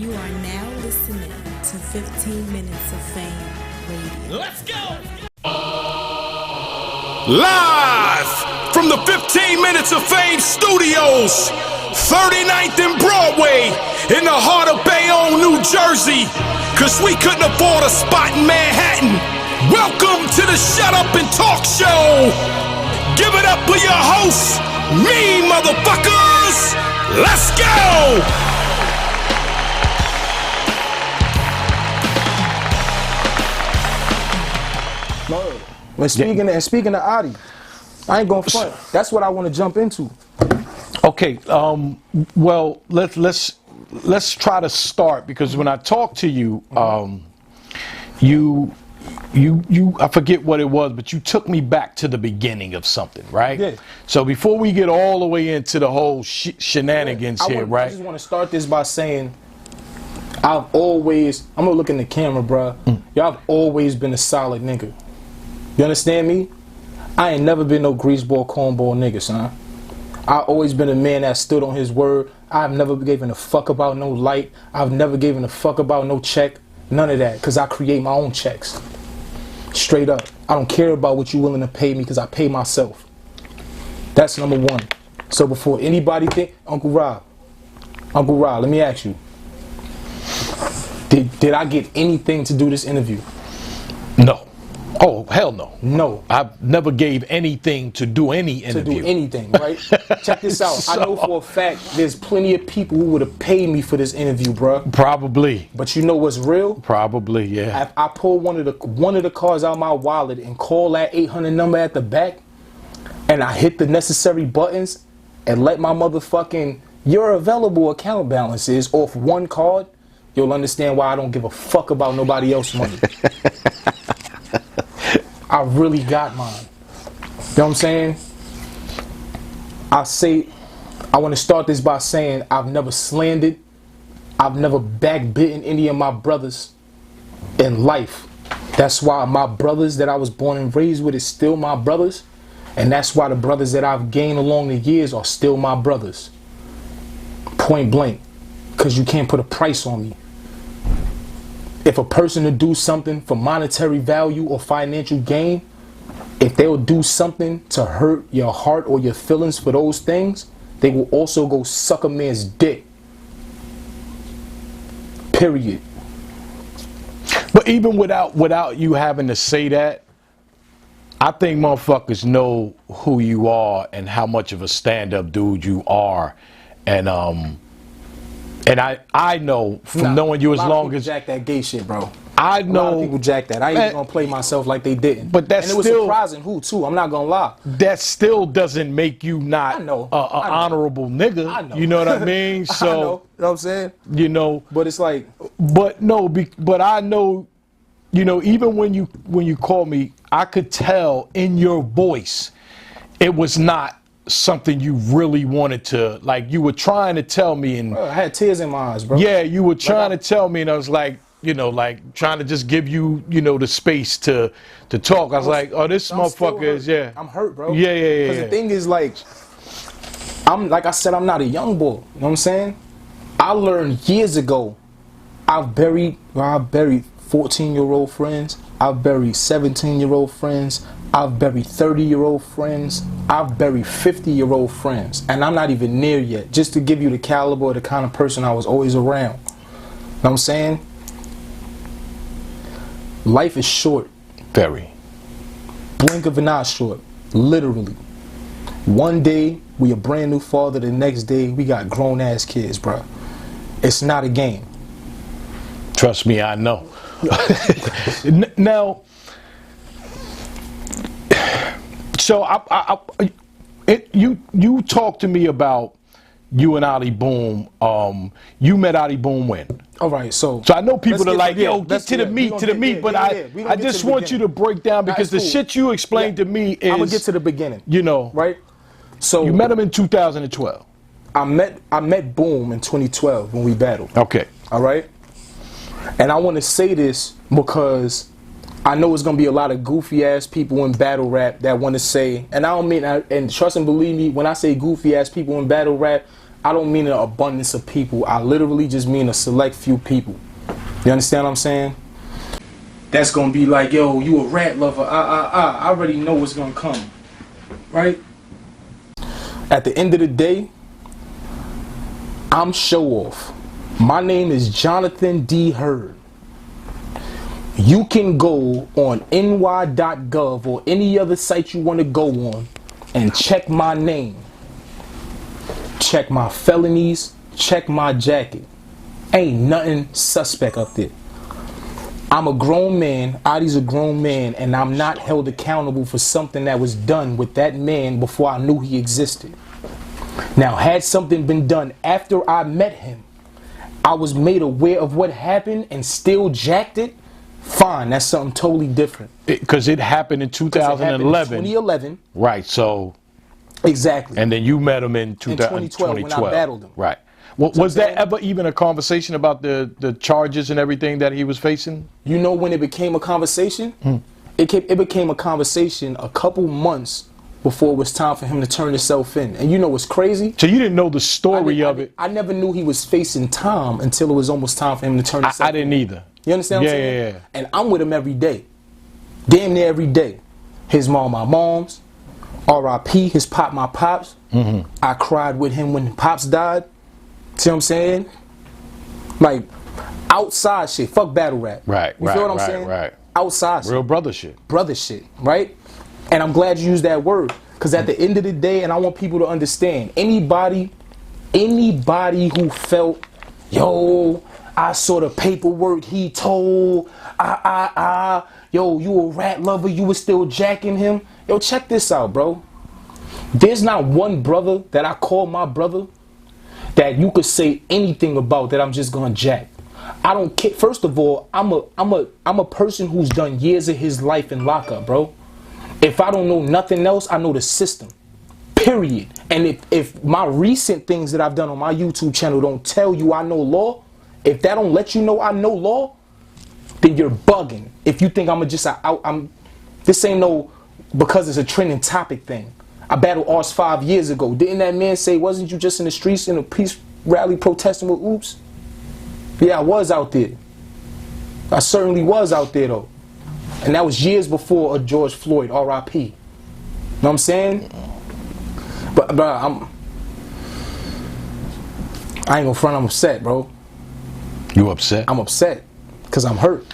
You are now listening to 15 Minutes of Fame Radio. Let's go! Live from the 15 Minutes of Fame studios, 39th and Broadway, in the heart of Bayonne, New Jersey, cause we couldn't afford a spot in Manhattan. Welcome to the Shut Up and Talk Show. Give it up for your hosts, me motherfuckers. Let's go! No, when speaking of Ahdi, I ain't gonna front. That's what I want to jump into. Okay, well, let's try to start, because when I talked to you, you I forget what it was, but you took me back to the begining of something, right? Yeah. So before we get all the way into the whole shenanigans here, right? I just want to start this by saying, I'm gonna look in the camera, bro. Y'all have always been a solid nigga. You understand me? I ain't never been no greaseball, cornball nigga, son. I've always been a man that stood on his word. I've never given a fuck about no light. I've never given a fuck about no check. None of that, because I create my own checks. Straight up. I don't care about what you're willing to pay me, because I pay myself. That's number one. So before anybody think, Uncle Rob, let me ask you. Did I get anything to do this interview? No. Oh, hell no. No. I've never gave anything to do any interview. To do anything, right? Check this out. I know for a fact there's plenty of people who would have paid me for this interview, bro. Probably. But you know what's real? Probably, yeah. I pull one of the cards out of my wallet and call that 800 number at the back, and I hit the necessary buttons and let my motherfucking your available account balance is off one card, you'll understand why I don't give a fuck about nobody else's money. I really got mine. You know what I'm saying? I want to start this by saying I've never slandered, I've never backbitten any of my brothers in life. That's why my brothers that I was born and raised with is still my brothers. And that's why the brothers that I've gained along the years are still my brothers. Point blank. Because you can't put a price on me. If a person will do something for monetary value or financial gain, if they'll do something to hurt your heart or your feelings for those things, they will also go suck a man's dick. Period. But even without you having to say that, I think motherfuckers know who you are and how much of a stand-up dude you are. And I know from knowing you as long as jack that gay shit, bro. I know a lot of people jack that. I ain't gonna play myself like they didn't. But that's and it was still surprising who too. I'm not gonna lie. That still doesn't make you not an honorable nigga. I know. You know what I mean? So I know. You know what I'm saying? You know. But it's like. But no. But I know. You know. Even when you call me, I could tell in your voice, it was not something you really wanted to, like, you were trying to tell me, and bro, I had tears in my eyes, bro. Yeah, you were trying to tell me, and I was like, you know, like trying to just give you, you know, the space to talk. I was like, oh, this motherfucker is, yeah. I'm hurt, bro. Yeah. Because the thing is, like I said, I'm not a young boy. You know what I'm saying? I learned years ago. I've buried 14-year-old friends. I've buried 17-year-old friends. I've buried 30-year-old friends. I've buried 50-year-old friends. And I'm not even near yet. Just to give you the caliber of the kind of person I was always around. You know what I'm saying? Life is short. Very. Blink of an eye short. Literally. One day, we a brand new father. The next day, we got grown-ass kids, bro. It's not a game. Trust me, I know. Now, so you talked to me about you and Ahdi Boom. You met Ahdi Boom when? All right, so I know people are like, yo, get to the meat, but I just want you to break down, because the shit you explained to me is. I'm gonna get to the beginning. You know, right? So you met him in 2012. I met Boom in 2012 when we battled. Okay. All right. And I want to say this because I know it's gonna be a lot of goofy ass people in battle rap that want to say, and I don't mean, and trust and believe me, when I say goofy ass people in battle rap, I don't mean an abundance of people. I literally just mean a select few people. You understand what I'm saying? That's gonna be like, yo, you a rat lover. I already know what's gonna come. Right? At the end of the day, I'm Showoff. My name is Jonathan D. Hurd. You can go on ny.gov or any other site you want to go on and check my name. Check my felonies. Check my jacket. Ain't nothing suspect up there. I'm a grown man. Ahdi's a grown man, and I'm not held accountable for something that was done with that man before I knew he existed. Now, had something been done after I met him, I was made aware of what happened and still jacked it, fine, that's something totally different. Because it happened in 2011. 2011. Right, so. Exactly. And then you met him in 2012 when I battled him. Right. Well, was there ever even a conversation about the charges and everything that he was facing? You know when it became a conversation? It became a conversation a couple months before it was time for him to turn himself in. And you know what's crazy? So you didn't know the story of it? I never knew he was facing time until it was almost time for him to turn himself in. I didn't either. You understand what I'm saying? Yeah. And I'm with him every day. Damn near every day. His mom, my mom's. R.I.P. His pop, my pops. I cried with him when Pops died. See what I'm saying? Like, outside shit. Fuck battle rap. Right, you feel what I'm saying? Right. Outside shit. Real brother shit. Brother shit, right? And I'm glad you used that word. Because at the end of the day, and I want people to understand, anybody who felt, yo, I saw the paperwork he told, yo, you a rat lover, you was still jacking him. Yo, check this out, bro. There's not one brother that I call my brother that you could say anything about that I'm just gonna jack. I don't care. First of all, I'm a person who's done years of his life in lockup, bro. If I don't know nothing else, I know the system. Period. And if my recent things that I've done on my YouTube channel don't tell you I know law, if that don't let you know I know law, then you're bugging. If you think this ain't no because it's a trending topic thing. I battled Ars 5 years ago. Didn't that man say, wasn't you just in the streets in a peace rally protesting with Oops? Yeah, I was out there. I certainly was out there though. And that was years before George Floyd, R.I.P. Know what I'm saying? But bro, I ain't gonna front, I'm upset, bro. You upset? I'm upset. Because I'm hurt.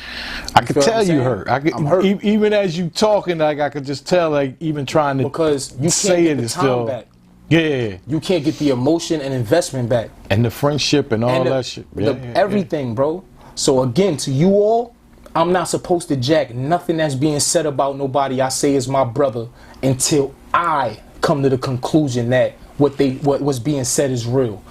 I could tell you hurt. I'm hurt. Even as you talking, like I could just tell, like even trying to because you say can't it get is the time still back. Yeah. You can't get the emotion and investment back. And the friendship and all that shit. Everything, bro. So again, to you all, I'm not supposed to jack nothing that's being said about nobody I say is my brother until I come to the conclusion that what was being said is real.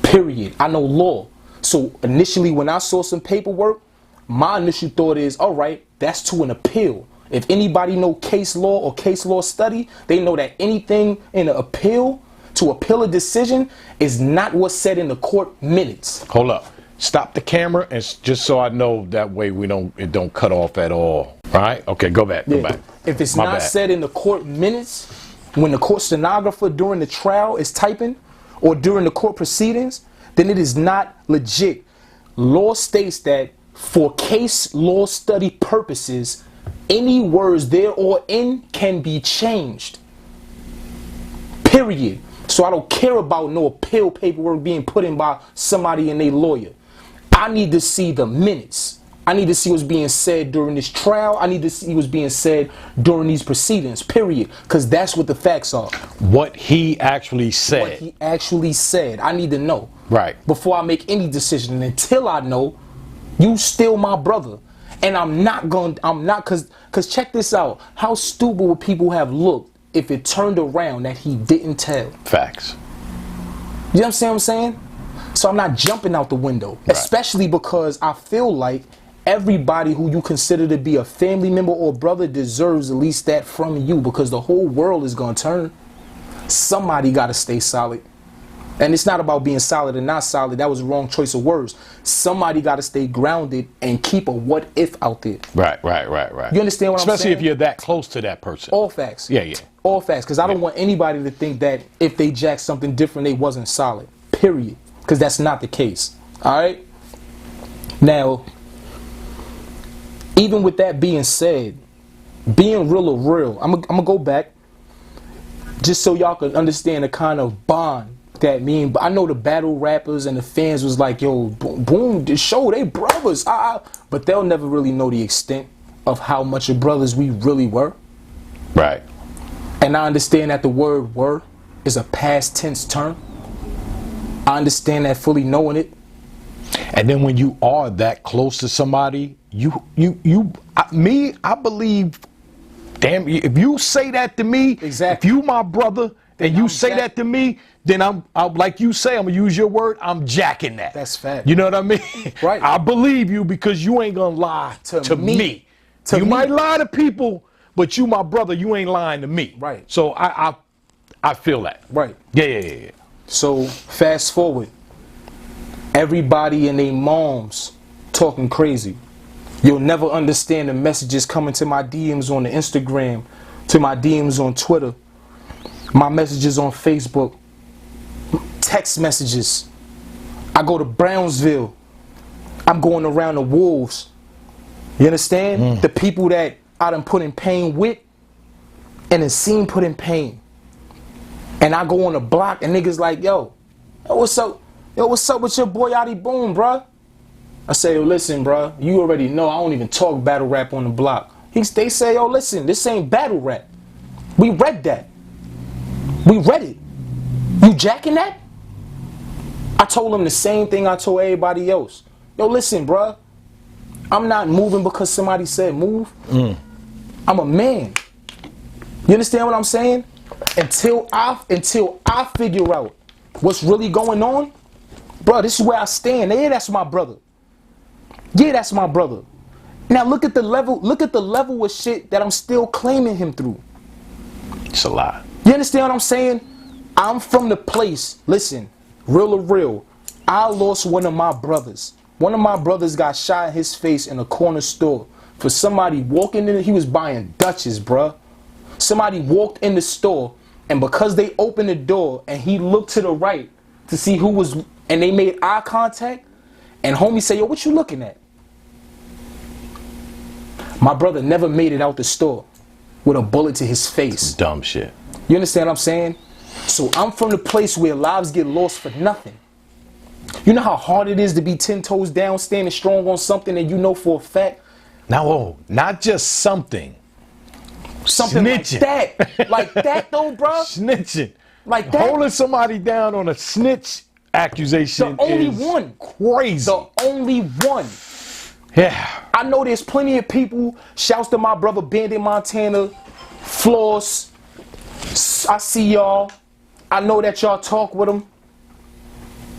Period. I know law. So initially when I saw some paperwork, my initial thought is, all right, that's to an appeal. If anybody know case law or case law study, they know that anything in an appeal, to appeal a decision, is not what's said in the court minutes. Hold up. Stop the camera, and just so I know that way it don't cut off at all. All right? Okay, go back. Go back. If it's not said in the court minutes, when the court stenographer during the trial is typing, or during the court proceedings, then it is not legit. Law states that for case law study purposes, any words there or in can be changed. Period. So I don't care about no appeal paperwork being put in by somebody and a lawyer. I need to see the minutes. I need to see what's being said during this trial. I need to see what's being said during these proceedings, period. Because that's what the facts are. What he actually said. What he actually said. I need to know. Right. Before I make any decision. And until I know, you still my brother. And because check this out. How stupid would people have looked if it turned around that he didn't tell? Facts. You understand what I'm saying? So I'm not jumping out the window, right. Especially because I feel like everybody who you consider to be a family member or brother deserves at least that from you, because the whole world is going to turn. Somebody got to stay solid. And it's not about being solid or not solid. That was the wrong choice of words. Somebody got to stay grounded and keep a what if out there. Right. You understand what I'm saying? Especially if you're that close to that person. All facts. Yeah. All facts. Because I don't want anybody to think that if they jack something different, they wasn't solid. period, because that's not the case. All right. Now, even with that being said, being real or real, I'm gonna go back just so y'all can understand the kind of bond that mean. I know the battle rappers and the fans was like, yo, boom, the show, they brothers, but they'll never really know the extent of how much of brothers we really were. Right. And I understand that the word "were" is a past tense term. I understand that, fully knowing it. And then when you are that close to somebody, I believe, damn, if you say that to me, exactly. If you my brother and you say that to me, then I'm like you say, I'm gonna use your word, I'm jacking that. That's fact. You know what I mean? Right. I believe you because you ain't gonna lie to me. You might lie to people, but you my brother, you ain't lying to me. Right. So I feel that. Right. Yeah. So fast forward. Everybody and their moms talking crazy. You'll never understand the messages coming to my DMs on the Instagram, to my DMs on Twitter, my messages on Facebook, text messages. I go to Brownsville. I'm going around the wolves. You understand? The people that I done put in pain with and then seen put in pain. And I go on the block and niggas like, yo, what's up? Yo, what's up with your boy Ahdi Boom, bruh? I say, yo, listen, bruh, you already know I don't even talk battle rap on the block. They say, yo, listen, this ain't battle rap. We read that. We read it. You jacking that? I told him the same thing I told everybody else. Yo, listen, bruh, I'm not moving because somebody said move. I'm a man. You understand what I'm saying? Until I figure out what's really going on, bro, this is where I stand. Yeah, that's my brother. Yeah, that's my brother. Now look at the level of shit that I'm still claiming him through. It's a lot. You understand what I'm saying? I'm from the place, listen, real or real, I lost one of my brothers. One of my brothers got shot in his face in a corner store for somebody walking in, he was buying Dutchess, bruh. Somebody walked in the store, and because they opened the door and he looked to the right to see who was, and they made eye contact, and homie said, yo, what you looking at? My brother never made it out the store with a bullet to his face. Dumb shit. You understand what I'm saying? So I'm from the place where lives get lost for nothing. You know how hard it is to be 10 toes down, standing strong on something and you know for a fact? Now, not just something. Something Snitching. like that. Like that though, bro. Snitching. Like that. Holding somebody down on a snitch accusation The only is one. Crazy. The only one. Yeah. I know there's plenty of people, shouts to my brother Bandit Montana, Floss, I see y'all. I know that y'all talk with him.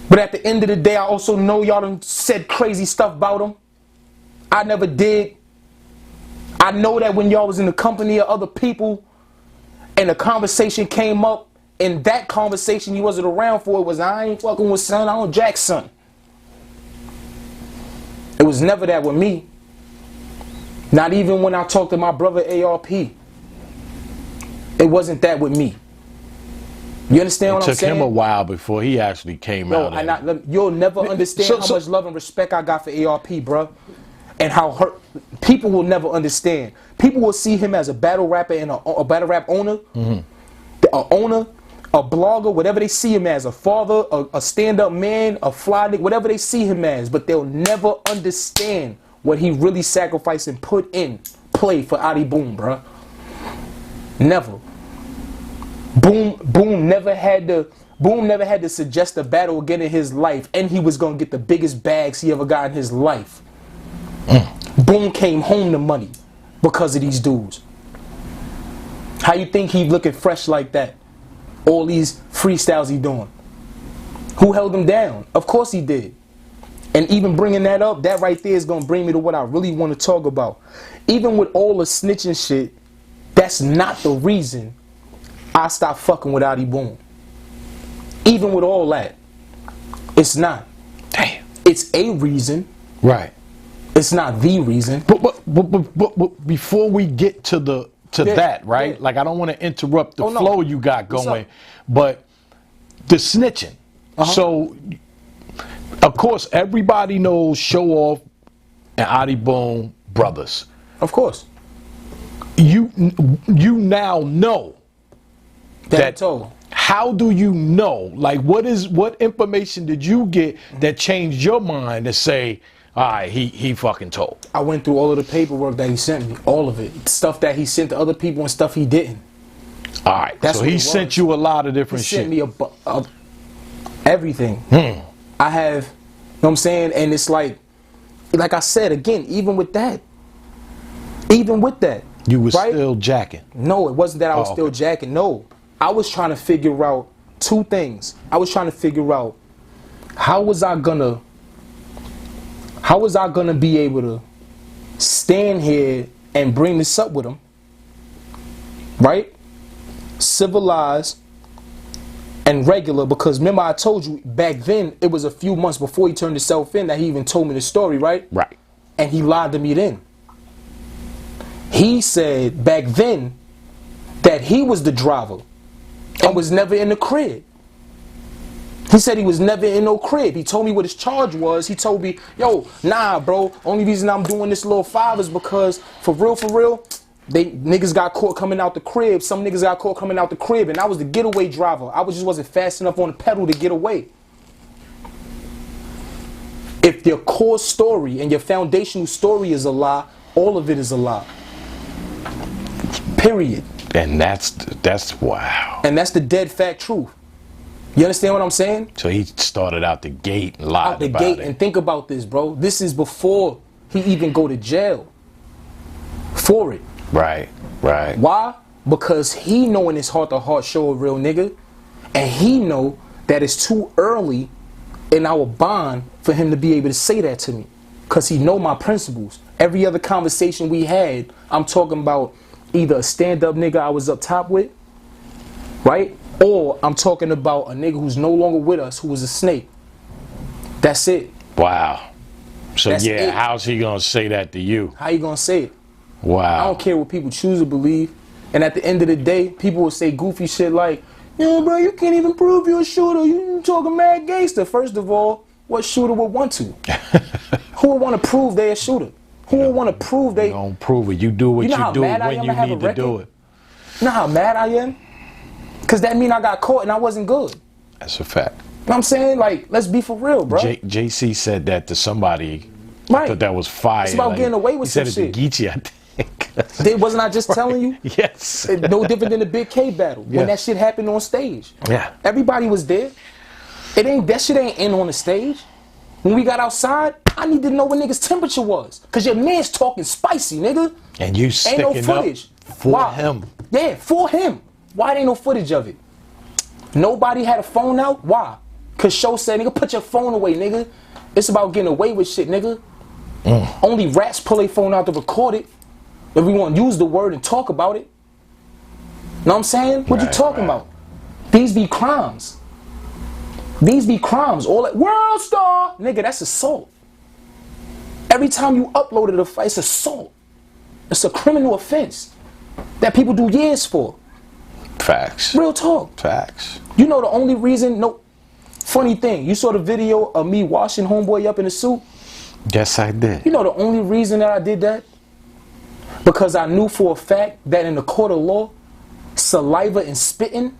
But at the end of the day, I also know y'all done said crazy stuff about him. I never did. I know that when y'all was in the company of other people and the conversation came up, and that conversation you wasn't around for, it was, I ain't fucking with son, I don't jack son. It was never that with me. Not even when I talked to my brother ARP. It wasn't that with me. You understand what I'm saying? It took him a while before he actually came out. You'll never understand how much love and respect I got for ARP, bro. And how hurt people will never understand. People will see him as a battle rapper and a battle rap owner, a blogger, whatever they see him as, a father, a stand-up man, a fly nigga, whatever they see him as, but they'll never understand what he really sacrificed and put in play for Ahdi Boom, bro. Never. Boom never had to suggest a battle again in his life, and he was gonna get the biggest bags he ever got in his life. Boom came home to money because of these dudes. How you think he looking fresh like that? All these freestyles he doing. Who held him down? Of course he did. And even bringing that up, that right there is gonna bring me to what I really want to talk about. Even with all the snitching shit, that's not the reason I stopped fucking with Ahdi Boom. Even with all that, it's not. Damn. It's a reason. Right. It's not the reason. But before we get to that, right? Yeah. Like, I don't want to interrupt the flow you got going, but the snitching, So, of course, everybody knows Showoff and Ahdi Boom brothers. Of course. You now know that. Told. How do you know? Like, what information did you get that changed your mind to say, all right, he fucking told? I went through all of the paperwork that he sent me, all of it, stuff that he sent to other people and stuff he didn't. All right, That's so what he it sent was. you a lot of different He shit. sent me everything. I have, you know what I'm saying? And it's like I said, again, even with that, You was right? still jacking. No, it wasn't that I was Oh, still okay. jacking. No, I was trying to figure out two things. I was trying to figure out how was I gonna be able to stand here and bring this up with him, right? Civilized and regular, because remember I told you back then, it was a few months before he turned himself in that he even told me the story, right? Right. And he lied to me then. He said back then that he was the driver and was never in the crib. He said he was never in no crib. He told me what his charge was. He told me, yo, nah, bro, only reason I'm doing this little 5 is because for real, niggas got caught coming out the crib. Some niggas got caught coming out the crib, and I was the getaway driver. I just wasn't fast enough on the pedal to get away. If your core story and your foundational story is a lie, all of it is a lie. Period. And that's wow. And that's the dead fact truth. You understand what I'm saying? So he started out the gate and lied Out the about gate, it. and think about this, bro. This is before he even go to jail for it. Right. Why? Because he know in his heart to heart show a real nigga, and he know that it's too early in our bond for him to be able to say that to me, because he know my principles. Every other conversation we had, I'm talking about either a stand-up nigga I was up top with, right? Or I'm talking about a nigga who's no longer with us, who was a snake. That's it. Wow. So That's yeah, it. how's he gonna say that to you? How you gonna say it? I Wow. don't care what people choose to believe. And at the end of the day, people will say goofy shit like, yo, bro, you can't even prove you're a shooter. You talking mad gangster. First of all, what shooter would want to? Who would want to prove they're a shooter? Who would want to prove they... Don't prove it. You do what You know you how do mad I when am you to have a need to do record? it. You know how mad I am? Because that mean I got caught and I wasn't good. You That's a fact. know what I'm saying? Like, let's be for real, bro. JC said that to somebody. I Right. thought that was fire. It's about getting away with he said some it to Geechee, I think. Wasn't I just telling you? Yes. No different than the Big K battle when Yeah. that shit happened on stage. Yeah. Everybody was there. That shit ain't in on the stage. When we got outside, I need to know what niggas' temperature was, cause your man's talking spicy, nigga. And you Ain't sticking no footage. up for Why? him. Yeah, for him. Why ain't no footage of it? Nobody had a phone out. Why? Cause Show said, nigga, put your phone away, nigga. It's about getting away with shit, nigga. Only rats pull their phone out to record it. If we want to use the word and talk about it. Know what I'm saying? What you Right, talking right. about? These be crimes. These be crimes. All that world star, nigga, that's assault. Every time you uploaded a fight, it's assault. It's a criminal offense that people do years for. Facts. Real talk. Facts. You know the only reason, no, funny thing, you saw the video of me washing homeboy up in the suit? Yes, I did. You know the only reason that I did that? Because I knew for a fact that in the court of law, saliva and spitting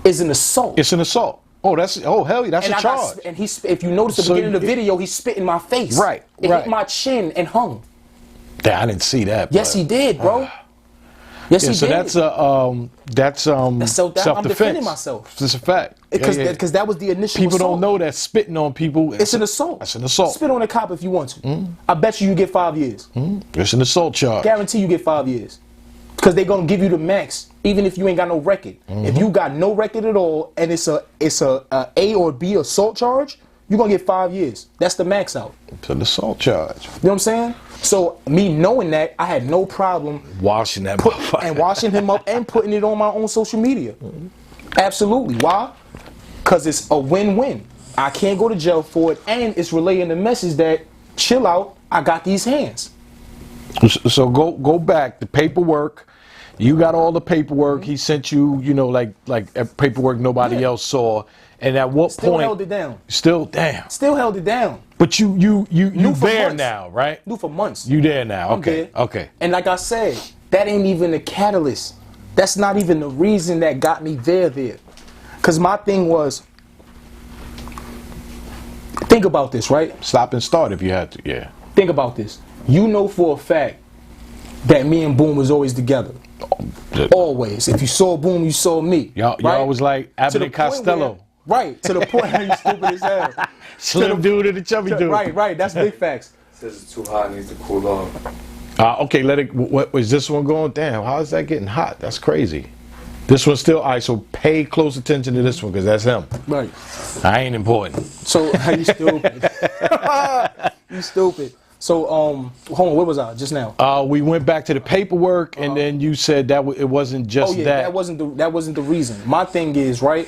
is an assault. It's an assault. Oh, hell yeah, that's And a I charge. got, and if you notice the So beginning of the you- video, he spit in my face. Right, It right. hit my chin and hung. Damn, I didn't see that. Yes, but- he did, bro. Yes, Yeah, he so did. that's self-defense. I'm self-defense. defending myself. It's a fact. Because Yeah, yeah. that was the initial People assault. don't know that spitting on people. It's an assault. That's an assault. Spit on a cop if you want to. I bet you get 5 years. It's an assault charge. Guarantee you get 5 years. Because they're going to give you the max, even if you ain't got no record. If you got no record at all, and it's a A or B assault charge, you're going to get 5 years. That's the max out. It's an assault charge. You know what I'm saying? So, me knowing that, I had no problem Washing that motherfucker. and washing him up and putting it on my own social media. Absolutely. Why? Because it's a win-win. I can't go to jail for it, and it's relaying the message that, chill out, I got these hands. So go back. The paperwork. You got all the paperwork. He sent you, like paperwork nobody Yeah. else saw, And at what Still point? held it down. Still, damn. Still held it down. But you for there months. now, right? Knew for months. You there now? I'm Okay, there. okay. And like I said, that ain't even the catalyst. That's not even the reason that got me there. Cause my thing was, think about this, right? Stop and start if you had to. Yeah. Think about this. You know for a fact that me and Boom was always together. Always. If you saw Boom, you saw me. Y'all was like Abbott and Costello. Right. To the point where you stupid as hell. Slim dude and the chubby dude. Right. That's big facts. Says it's too hot, needs to cool off. Okay, let it. What was this one going? Damn, how is that getting hot? That's crazy. This one's still alright. So pay close attention to this one because that's him. Right. I ain't important. So you stupid. You stupid. So hold on, where was I just now? We went back to the paperwork, and then you said that it wasn't just that wasn't the reason. My thing is, right,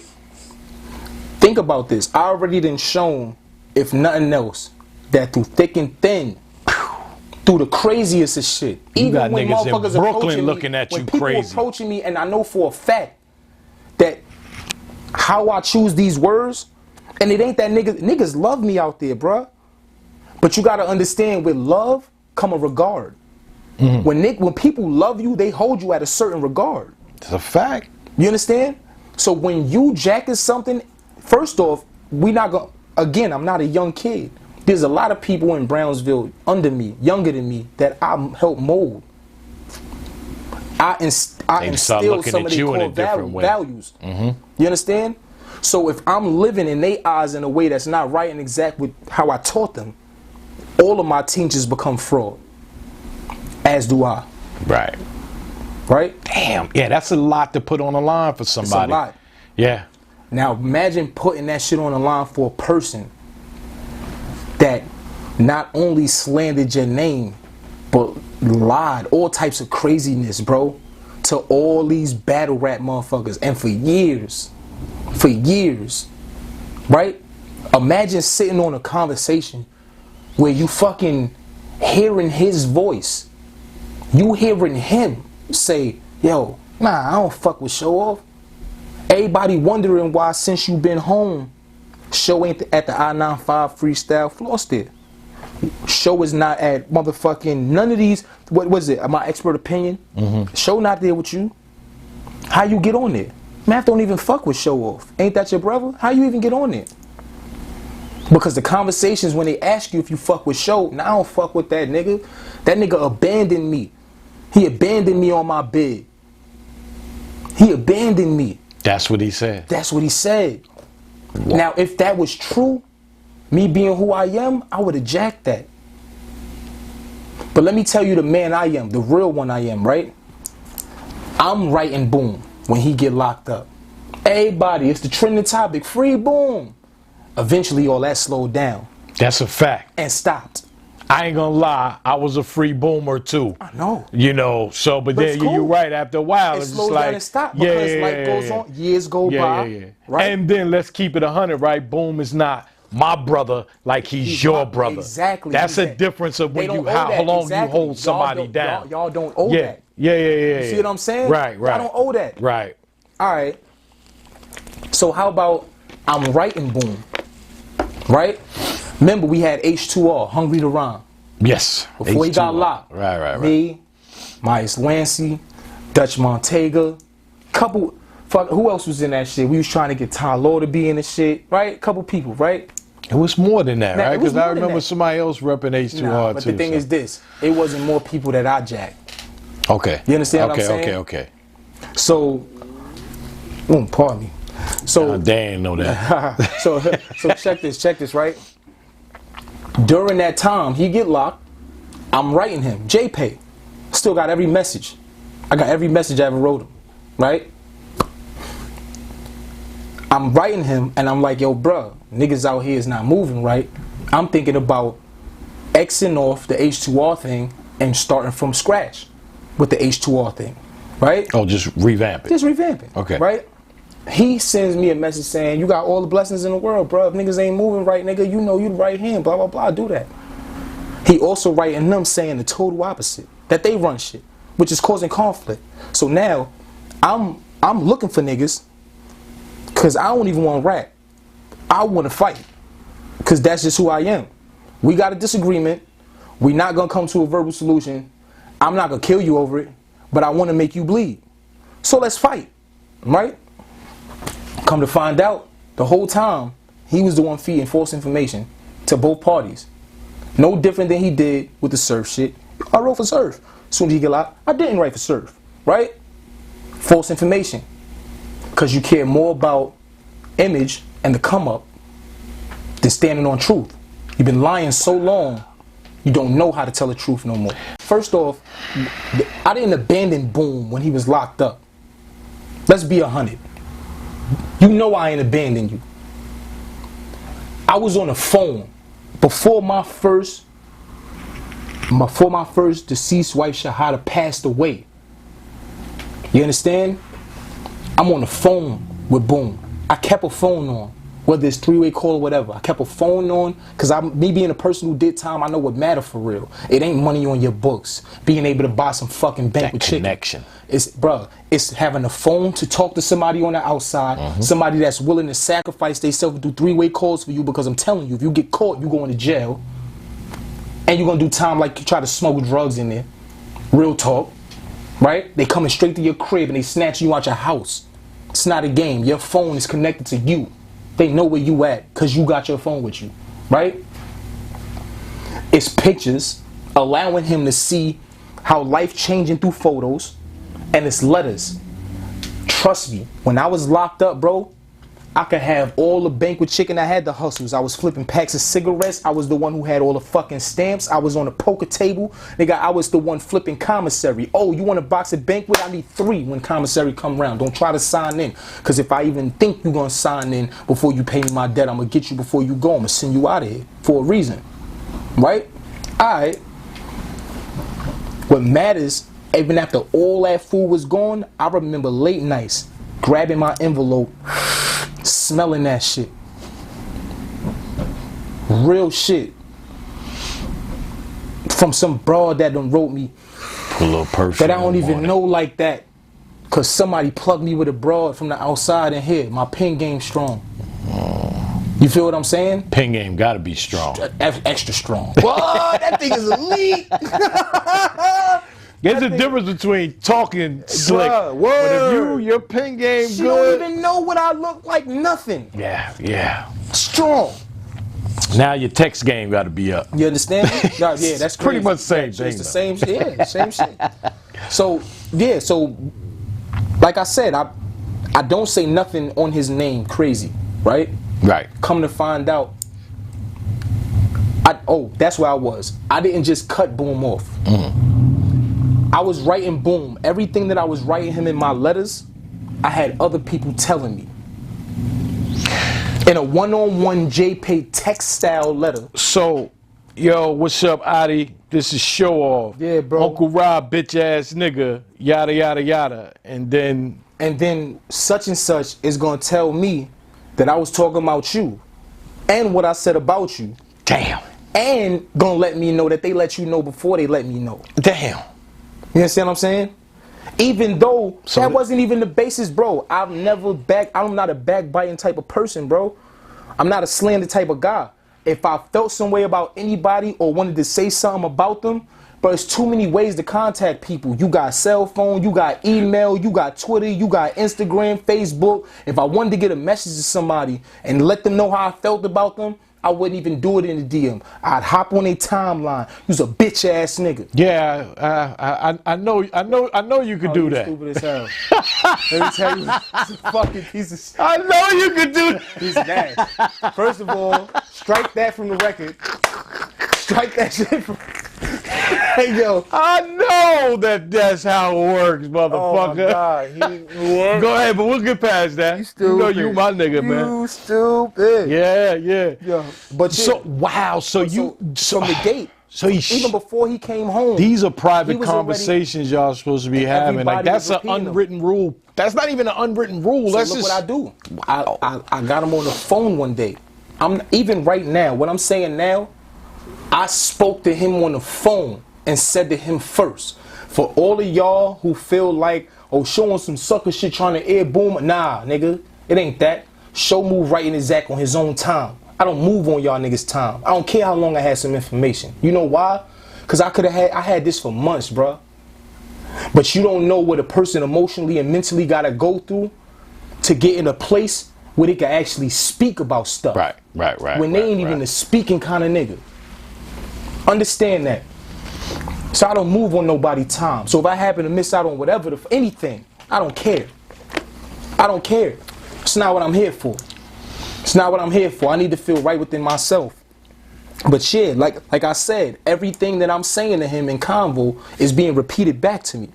think about this. I already done shown, if nothing else, that through thick and thin, through the craziest of shit, you got niggas in Brooklyn looking at you crazy. When people approaching me, and I know for a fact that how I choose these words, and it ain't that niggas love me out there, bruh. But you gotta understand, with love come a regard. Mm-hmm. When people love you, they hold you at a certain regard. It's a fact. You understand? So when you jacking something, first off, we not gonna. Again, I'm not a young kid. There's a lot of people in Brownsville under me, younger than me, that I help mold. I instill some of their core values. Mm-hmm. You understand? So if I'm living in their eyes in a way that's not right and exact with how I taught them, all of my teachers become fraud. As do I. Right. Right? Damn. Yeah, that's a lot to put on the line for somebody. It's a lot. Yeah. Now imagine putting that shit on the line for a person that not only slandered your name, but lied, all types of craziness, bro, to all these battle rap motherfuckers. And for years, right? Imagine sitting on a conversation where you fucking hearing his voice. You hearing him say, yo, nah, I don't fuck with Showoff. Everybody wondering why since you been home, Show ain't at the I-95 freestyle floor still. Show is not at motherfucking none of these. What was it? My expert opinion. Mm-hmm. Show not there with you. How you get on there? Math don't even fuck with Showoff. Ain't that your brother? How you even get on there? Because the conversations when they ask you if you fuck with Show, now I don't fuck with that nigga. That nigga abandoned me. He abandoned me on my bed. He abandoned me. That's what he said. That's what he said. Wow. Now, if that was true, me being who I am, I would have jacked that. But let me tell you the man I am, the real one I am, right? I'm writing Boom when he get locked up. Everybody, it's the trending topic, free Boom. Eventually, all that slowed down. That's a fact. And stopped. I ain't gonna lie, I was a free boomer too. I know. You know, so but then cool. you're right. After a while, It it's just slows like down and stop because life goes on, years go by. Right? And then let's keep it 100, right? Boom is not my brother like he's your brother. Exactly. That's a difference of when you how long you hold somebody down. Y'all don't owe that. Yeah. You see what I'm saying? Right. Y'all don't owe that. Right. All right. So how about I'm writing Boom, right? Remember we had H2R, Hungry to Rhyme. Yes. Before he got locked. Right. Me, Myers Lancey, Dutch Montega, who else was in that shit? We was trying to get Ty Law to be in the shit, right? Couple people, right? It was more than that, right? Because I remember that. somebody else repping H2R but too. The thing is this, it wasn't more people that I jacked. Okay. You understand what I'm saying? Okay. So, pardon me. So they ain't know that. so check this, right? During that time, he get locked. I'm writing him. JPay. Still got every message. I got every message I ever wrote him, right? I'm writing him, and I'm like, yo, bruh, niggas out here is not moving right. I'm thinking about Xing off the H2R thing and starting from scratch with the H2R thing, right? Oh, just revamp it. Just revamp it. Okay. Right? He sends me a message saying, you got all the blessings in the world, bro. If niggas ain't moving right, nigga, you know you the right hand, blah, blah, blah, do that. He also writing them saying the total opposite, that they run shit, which is causing conflict. So now, I'm looking for niggas, because I don't even want to rap. I want to fight. Because that's just who I am. We got a disagreement. We're not going to come to a verbal solution. I'm not going to kill you over it, but I want to make you bleed. So let's fight, right? Come to find out, the whole time, he was the one feeding false information to both parties. No different than he did with the Surf shit. I wrote for Surf. As soon as he get out, I didn't write for Surf, right? False information. Because you care more about image and the come up than standing on truth. You've been lying so long, you don't know how to tell the truth no more. First off, I didn't abandon Boom when he was locked up. Let's be 100. You know I ain't abandoned you. I was on the phone before my first deceased wife Shahada passed away. You understand? I'm on the phone with Boom. I kept a phone on, whether it's three-way call or whatever. I kept a phone on because me being a person who did time, I know what matter for real. It ain't money on your books. Being able to buy some fucking bank with connection. It's having a phone to talk to somebody on the outside, somebody that's willing to sacrifice themselves and do three-way calls for you, because I'm telling you, if you get caught, you going to jail. And you're going to do time like you try to smuggle drugs in there. Real talk. Right? They coming straight to your crib and they snatching you out your house. It's not a game. Your phone is connected to you. They know where you at because you got your phone with you. Right? It's pictures allowing him to see how life changing through photos, and it's letters. Trust me, when I was locked up, bro, I could have all the banquet chicken. I had the hustles. I was flipping packs of cigarettes. I was the one who had all the fucking stamps. I was on the poker table. Nigga, I was the one flipping commissary. Oh, you want a box of banquet? I need 3 when commissary come around. Don't try to sign in. Because if I even think you're going to sign in before you pay me my debt, I'm going to get you before you go. I'm going to send you out of here for a reason. Right? Alright. What matters, even after all that food was gone, I remember late nights grabbing my envelope, smelling that shit. Real shit. From some broad that done wrote me a little perfume that I don't even know like that. Cause somebody plugged me with a broad from the outside in here. My pen game strong. You feel what I'm saying? Pen game gotta be strong. Extra strong. Whoa, that thing is elite. There's a difference between talking slick, but if your pen game she good. don't even know what I look like, nothing. Yeah. Strong. Now your text game got to be up. You understand me? Yeah, that's pretty crazy. much the same thing. It's the same shit. Yeah, same shit. So like I said, I don't say nothing on his name crazy, right? Right. Come to find out, that's where I was. I didn't just cut Boom off. I was writing Boom. Everything that I was writing him in my letters, I had other people telling me. In a one-on-one JPEG text style letter. So, yo, what's up, Ahdi? This is Showoff. Yeah, bro. Uncle Rob, bitch ass nigga, yada yada yada. And then such and such is gonna tell me that I was talking about you and what I said about you. Damn. And gonna let me know that they let you know before they let me know. Damn. You understand what I'm saying? Even though that wasn't even the basis, bro. I'm not a backbiting type of person, bro. I'm not a slander type of guy. If I felt some way about anybody or wanted to say something about them, but it's too many ways to contact people. You got cell phone, you got email, you got Twitter, you got Instagram, Facebook. If I wanted to get a message to somebody and let them know how I felt about them, I wouldn't even do it in the DM. I'd hop on a timeline. You's a bitch ass nigga. Yeah, I know you could do that. Stupid as hell. Let me tell you, it's a fucking piece of shit. I know you could do that. Piece of ass. First of all, strike that from the record. Strike that shit from. Hey yo, I know that's how it works, motherfucker. Oh my God. Go ahead, but we'll get past that. You know you my nigga, man. You stupid. Yeah. Yeah. But so wow, so from the gate. So even before he came home. These are private conversations y'all supposed to be having. Like that's an unwritten rule. That's not even an unwritten rule. So that's look just what I do. I got him on the phone one day. Even right now, what I'm saying now, I spoke to him on the phone and said to him first. For all of y'all who feel like, showing some sucker shit trying to air Boom. Nah, nigga, it ain't that. Show move right in his act on his own time. I don't move on y'all niggas' time. I don't care how long I had some information. You know why? Because I had this for months, bruh. But you don't know what a person emotionally and mentally gotta go through to get in a place where they can actually speak about stuff. Right. When they ain't even a speaking kind of nigga. Understand that. So I don't move on nobody's time. So if I happen to miss out on whatever, anything, I don't care. I don't care. It's not what I'm here for. It's not what I'm here for. I need to feel right within myself. But yeah, like I said, everything that I'm saying to him in convo is being repeated back to me.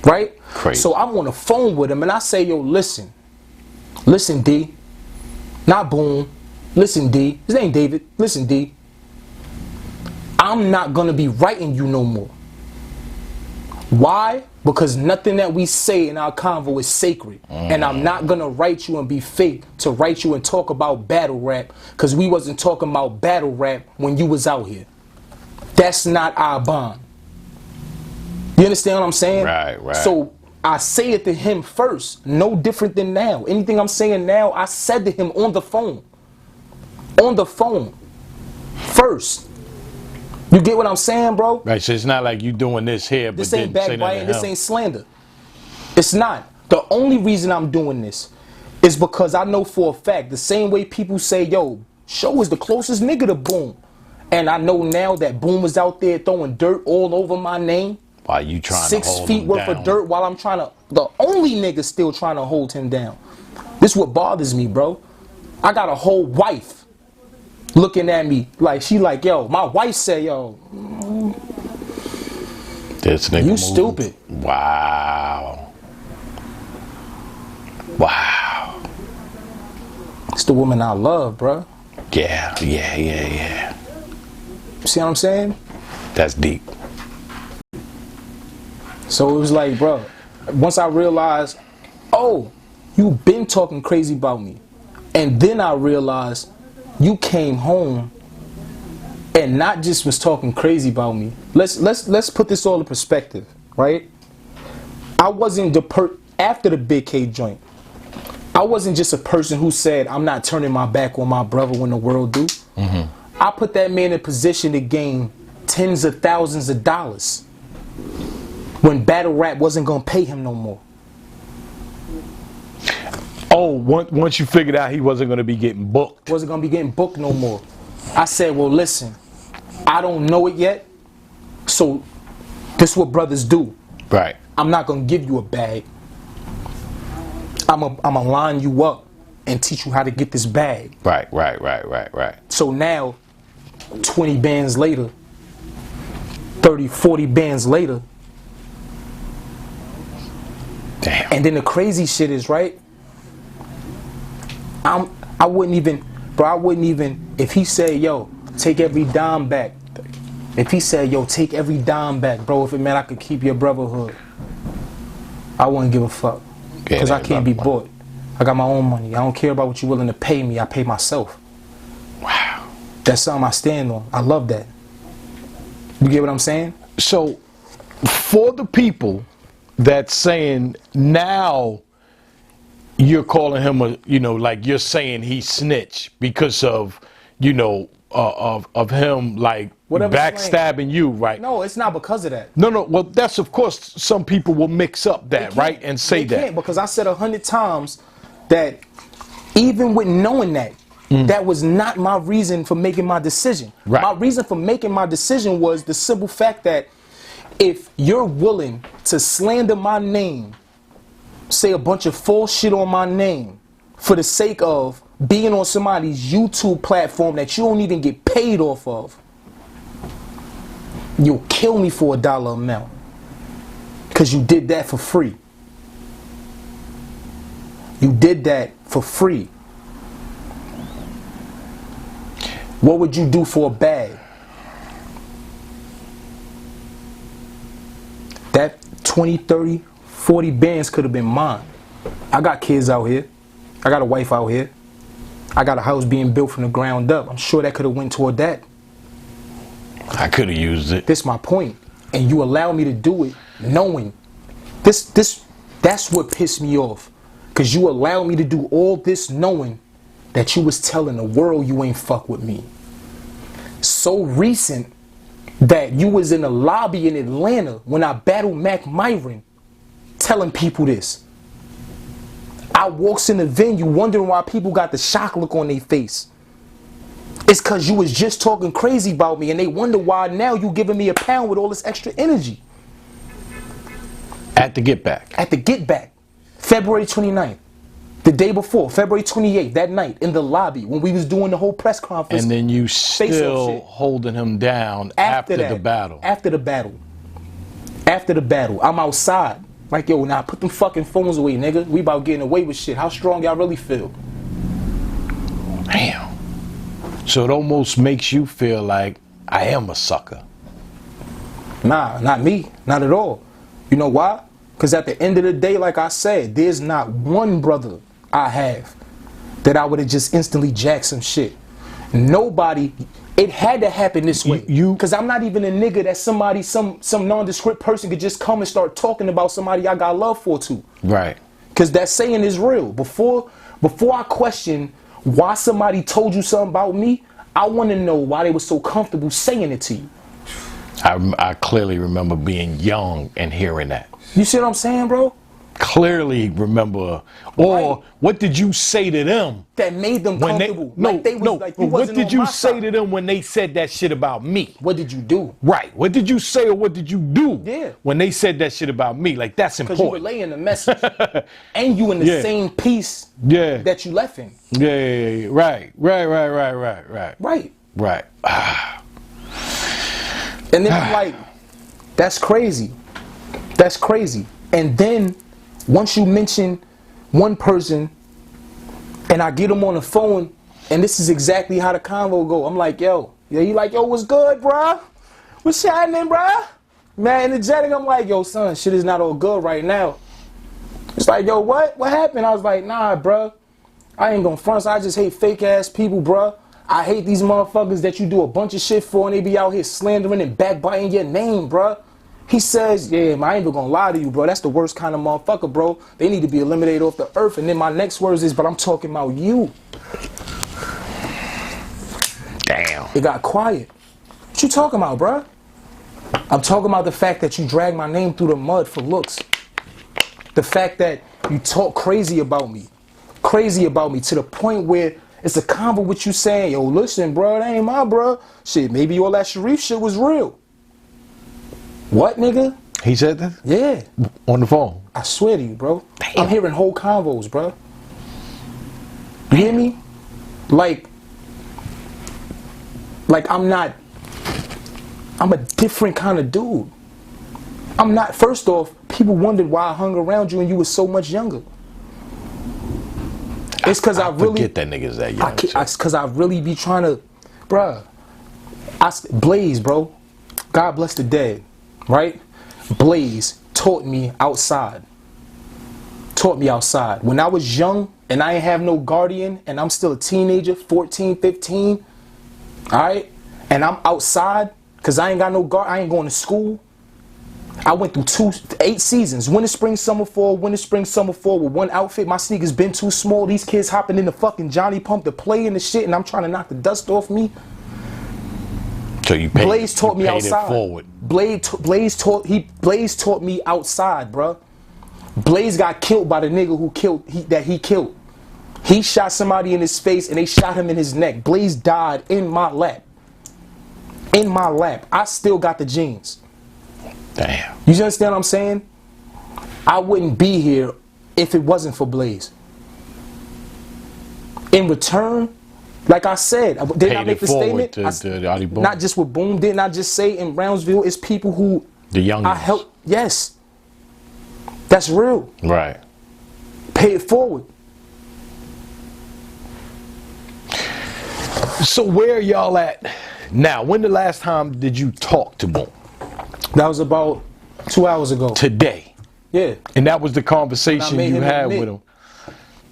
Right? Crazy. So I'm on the phone with him and I say, yo, listen, D. Not Boom. Listen, D. His name David. Listen, D. I'm not gonna be writing you no more. Why? Because nothing that we say in our convo is sacred. And I'm not gonna write you and be fake to write you and talk about battle rap, because we wasn't talking about battle rap when you was out here. That's not our bond. You understand what I'm saying? Right. So I say it to him first, no different than now. Anything I'm saying now, I said to him on the phone. On the phone. First. You get what I'm saying, bro? Right, so it's not like you doing this here, but this ain't didn't say nothing backbiting, to this him. ain't slander. It's not. The only reason I'm doing this is because I know for a fact, the same way people say, yo, Show is the closest nigga to Boom. And I know now that Boom was out there throwing dirt all over my name. Why you trying to 6 hold feet him worth down? of dirt while I'm trying to, the only nigga still trying to hold him down. This what bothers me, bro. I got a whole wife looking at me like, she like, yo, my wife said, yo, This nigga you moved. stupid. Wow. It's the woman I love, bro. Yeah. See what I'm saying? That's deep. So it was like, bro, once I realized, oh, you been talking crazy about me. And then I realized you came home and not just was talking crazy about me. Let's put this all in perspective, right? I wasn't after the Big K joint. I wasn't just a person who said, I'm not turning my back on my brother when the world do. I put that man in a position to gain tens of thousands of dollars when battle rap wasn't gonna pay him no more. Oh, once you figured out he wasn't going to be getting booked. Wasn't gonna be getting booked no more. I said, well, listen, I don't know it yet, so this is what brothers do. Right. I'm not gonna give you a bag. I'm gonna line you up and teach you how to get this bag. Right. So now, 20 bands later, 30, 40 bands later, Damn. and then the crazy shit is, right, I wouldn't even, if he said, yo, take every dime back. If he said, yo, take every dime back, bro, if it meant I could keep your brotherhood, I wouldn't give a fuck. Because I can't be bought. I got my own money. I don't care about what you're willing to pay me. I pay myself. Wow. That's something I stand on. I love that. You get what I'm saying? So, for the people that's saying now you're calling him like you're saying he snitched because of, of him like Whatever backstabbing you, right? No, it's not because of that. No. Well, that's of course some people will mix up that, right, and say They that. can't, because I said 100 times that even with knowing that, that was not my reason for making my decision. Right. My reason for making my decision was the simple fact that if you're willing to slander my name, say a bunch of false shit on my name for the sake of being on somebody's YouTube platform that you don't even get paid off of, you'll kill me for $1 amount because you did that for free. You did that for free. What would you do for a bag? That 20, 30, 40 bands could have been mine. I got kids out here. I got a wife out here. I got a house being built from the ground up. I'm sure that could have went toward that. I could have used it. This my point. And you allow me to do it knowing. That's what pissed me off. Because you allowed me to do all this knowing that you was telling the world you ain't fuck with me. So recent that you was in the lobby in Atlanta when I battled Mac Myron telling people this. I walks in the venue wondering why people got the shock look on their face. It's because you was just talking crazy about me and they wonder why now you giving me a pound with all this extra energy. At the Get Back. At the Get Back, February 29th. The day before, February 28th, that night in the lobby when we was doing the whole press conference. And then you still holding him down after the battle. After the battle. After the battle. I'm outside. Like, yo, nah, put them fucking phones away, nigga. We about getting away with shit. How strong y'all really feel? Damn. So it almost makes you feel like I am a sucker. Nah, not me. Not at all. You know why? Because at the end of the day, like I said, there's not one brother I have that I would have just instantly jacked some shit. Nobody. It had to happen this way. Because I'm not even a nigga that somebody, some nondescript person could just come and start talking about somebody I got love for too. Right. Because that saying is real. Before I question why somebody told you something about me, I want to know why they were so comfortable saying it to you. I clearly remember being young and hearing that. You see what I'm saying, bro? Clearly remember. Or Right. what did you say to them? That made them When comfortable. what did you say to them when they said that shit about me? What did you do? Right. What did you say or what did you do? Yeah. When they said that shit about me? Like, that's Because you important. relaying the message. And you in the same piece that you left in. Yeah. Right. Right. And then I'm like, that's crazy. That's crazy. And then once you mention one person and I get them on the phone and this is exactly how the convo go. I'm like, yo. Yeah, he like, yo, what's good, bruh? What's happening, bruh? Man, energetic. I'm like, yo, son, shit is not all good right now. It's like, yo, what? What happened? I was like, nah, bruh. I ain't gonna front. I just hate fake ass people, bruh. I hate these motherfuckers that you do a bunch of shit for and they be out here slandering and backbiting your name, bruh. He says, yeah, man, I ain't even gonna lie to you, bro. That's the worst kind of motherfucker, bro. They need to be eliminated off the earth. And then my next words is, but I'm talking about you. Damn. It got quiet. What you talking about, bro? I'm talking about the fact that you drag my name through the mud for looks. The fact that you talk crazy about me to the point where it's a combo with you saying, yo, listen, bro, that ain't my bro. Shit, maybe all that Sharif shit was real. What, nigga? He said that? Yeah. On the phone? I swear to you, bro. Damn. I'm hearing whole convos, bro. You hear me? Like I'm a different kind of dude. I'm not, first off, people wondered why I hung around you and you were so much younger. It's because I really forget that nigga's that young. It's because I really be trying to, bruh. Blaze, bro. God bless the dead, right? Blaze taught me outside. When I was young and I ain't have no guardian and I'm still a teenager, 14, 15, all right? And I'm outside because I ain't got no guard. I ain't going to school. I went through 8 seasons. Winter, spring, summer, fall with one outfit. My sneakers been too small. These kids hopping in the fucking Johnny Pump to play in the shit and I'm trying to knock the dust off me. So Blaze taught me outside. Forward. Blaze taught me outside, bruh. Blaze got killed by the nigga who killed. He shot somebody in his face and they shot him in his neck. Blaze died in my lap. I still got the genes. Damn. You understand what I'm saying? I wouldn't be here if it wasn't for Blaze. In return, like I said, didn't I make the statement? Not just with Boom, didn't I just say in Brownsville, it's people who the young I help. Yes. That's real. Right. Pay it forward. So where are y'all at now? When the last time did you talk to Boom? That was about 2 hours ago. Today. Yeah. And that was the conversation you had with him.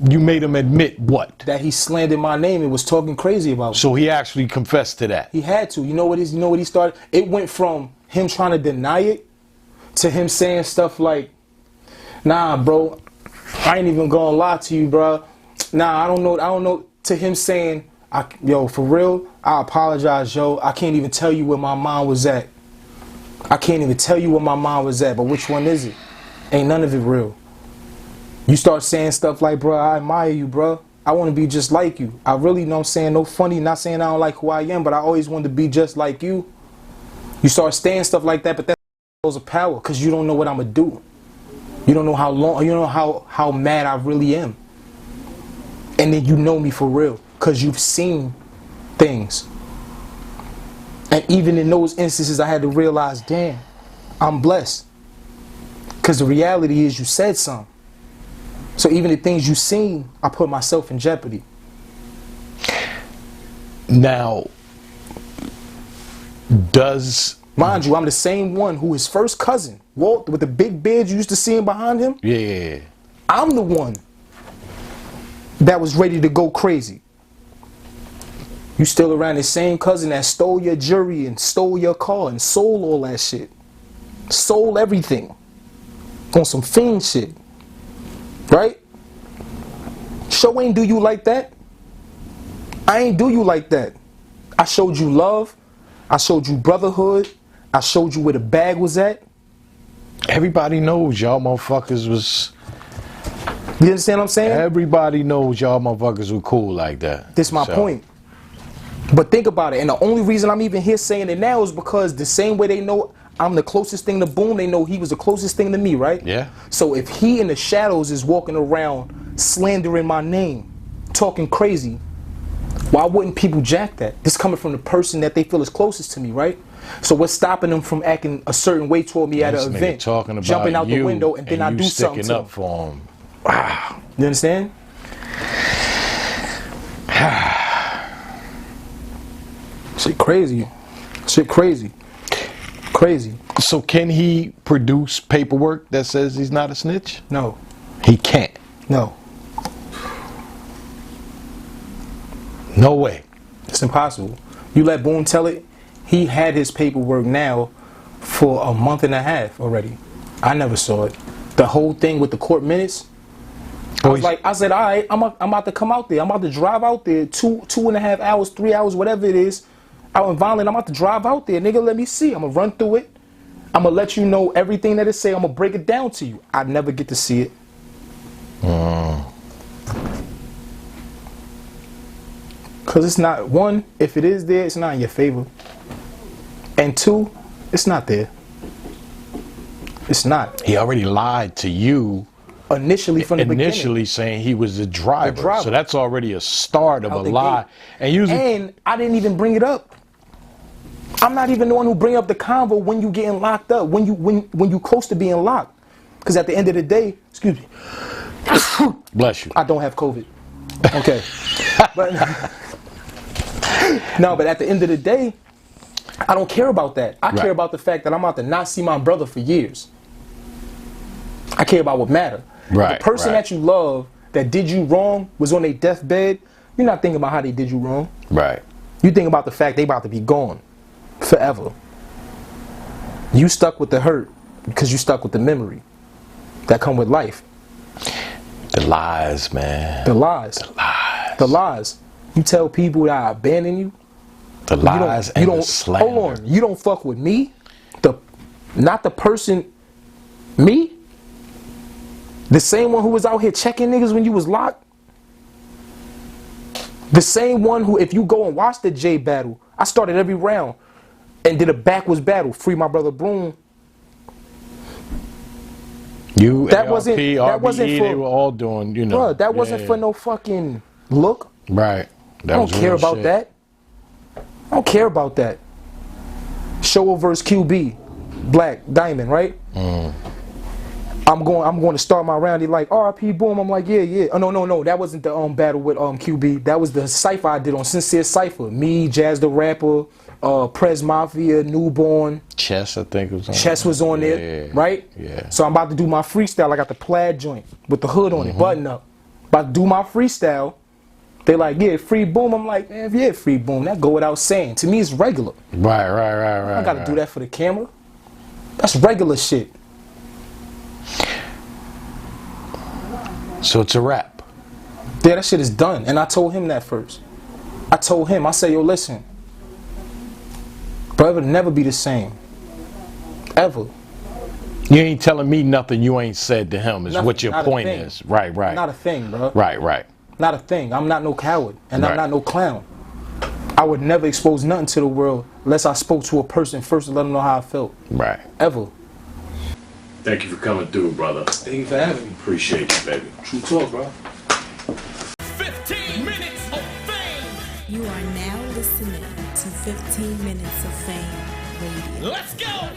You made him admit what? That he slandered my name and was talking crazy about me. So he actually confessed to that. He had to. You know what he started? It went from him trying to deny it to him saying stuff like, nah, bro, I ain't even gonna lie to you, bro. Nah, I don't know. To him saying, yo, for real, I apologize, yo. I can't even tell you where my mind was at. But which one is it? Ain't none of it real. You start saying stuff like, bro, I admire you, bro. I want to be just like you. I really know I'm saying no funny, not saying I don't like who I am, but I always wanted to be just like you. You start saying stuff like that, but that's a power because you don't know what I'm going to do. You don't know how long, you don't know how mad I really am. And then you know me for real because you've seen things. And even in those instances, I had to realize, damn, I'm blessed. Because the reality is you said something. So even the things you seen, I put myself in jeopardy. Now, mind you, I'm the same one who his first cousin, Walt, with the big beard you used to see him behind him. Yeah. I'm the one that was ready to go crazy. You still around the same cousin that stole your jewelry and stole your car and sold all that shit. Sold everything. On some fiend shit. Right? Show ain't do you like that. I ain't do you like that. I showed you love. I showed you brotherhood. I showed you where the bag was at. Everybody knows y'all motherfuckers was... You understand what I'm saying? Everybody knows y'all motherfuckers were cool like that. This is my point. But think about it. And the only reason I'm even here saying it now is because the same way they know I'm the closest thing to Boom, they know he was the closest thing to me, right? Yeah. So if he in the shadows is walking around slandering my name, talking crazy, why wouldn't people jack that? This coming from the person that they feel is closest to me, right? So what's stopping them from acting a certain way toward me at an event? Talking about jumping out the window and then I do something to up for him. Wow. You understand? Shit crazy. Crazy. So can he produce paperwork that says he's not a snitch? No. He can't. No. No way. It's impossible. You let Boone tell it, he had his paperwork now for a month and a half already. I never saw it. The whole thing with the court minutes, I said, all right, I'm about to come out there. I'm about to drive out there 2.5 hours, 3 hours, whatever it is. Out in Violent, I'm about to drive out there. Nigga, let me see. I'm going to run through it. I'm going to let you know everything that it say. I'm going to break it down to you. I never get to see it. Because it's not, one, if it is there, it's not in your favor. And two, it's not there. It's not. He already lied to you. Initially from the beginning. Initially saying he was the driver. So that's already a start of a lie. And I didn't even bring it up. I'm not even the one who bring up the convo when you getting locked up, when you close to being locked. Because at the end of the day, excuse me. Bless you. I don't have COVID. Okay. But no, but at the end of the day, I don't care about that. I care about the fact that I'm about to not see my brother for years. I care about what matter. Right. The person that you love that did you wrong was on their deathbed. You're not thinking about how they did you wrong. Right. You think about the fact they about to be gone forever. You stuck with the hurt because you stuck with the memory that come with life. The lies, man. The lies. You tell people that I abandon you. The lies and the slander. Hold on. You don't fuck with me. Not the person. Me. The same one who was out here checking niggas when you was locked. The same one who, if you go and watch the J battle, I started every round and did a backwards battle. Free my brother Broom. That ARP, wasn't for, they were all doing, you know. Bro, that wasn't for no fucking look. Right. I don't care about that. I don't care about that. Showoff versus QB. Black Diamond, right? I'm going to start my round. He like, RP Boom. I'm like, yeah. Oh, no. That wasn't the battle with QB. That was the cipher I did on Sincere Cipher. Me, Jazz the Rapper, Prez Mafia, Newborn. Chess, I think was on. Chess was on there, right? Yeah. So I'm about to do my freestyle. I got the plaid joint with the hood on it, button up. About to do my freestyle. They like, yeah, free Boom. I'm like, man, yeah, free Boom. That go without saying. To me, it's regular. Right. I gotta do that for the camera. That's regular shit. So it's a wrap. Yeah, that shit is done. And I told him that first. I told him, I said, yo, listen, bro, it'll never be the same. Ever. You ain't telling me nothing you ain't said to him is Nothing, what your not a point thing. is. Right, right. Not a thing, bro. Right. Not a thing. I'm not no coward. And Right. I'm not no clown. I would never expose nothing to the world unless I spoke to a person first to let them know how I felt. Right. Ever. Thank you for coming through, brother. Thank you for having me. Appreciate you, baby. True talk, bro. 15 minutes of fame. You are now listening to 15 Minutes of Fame Radio. Let's go.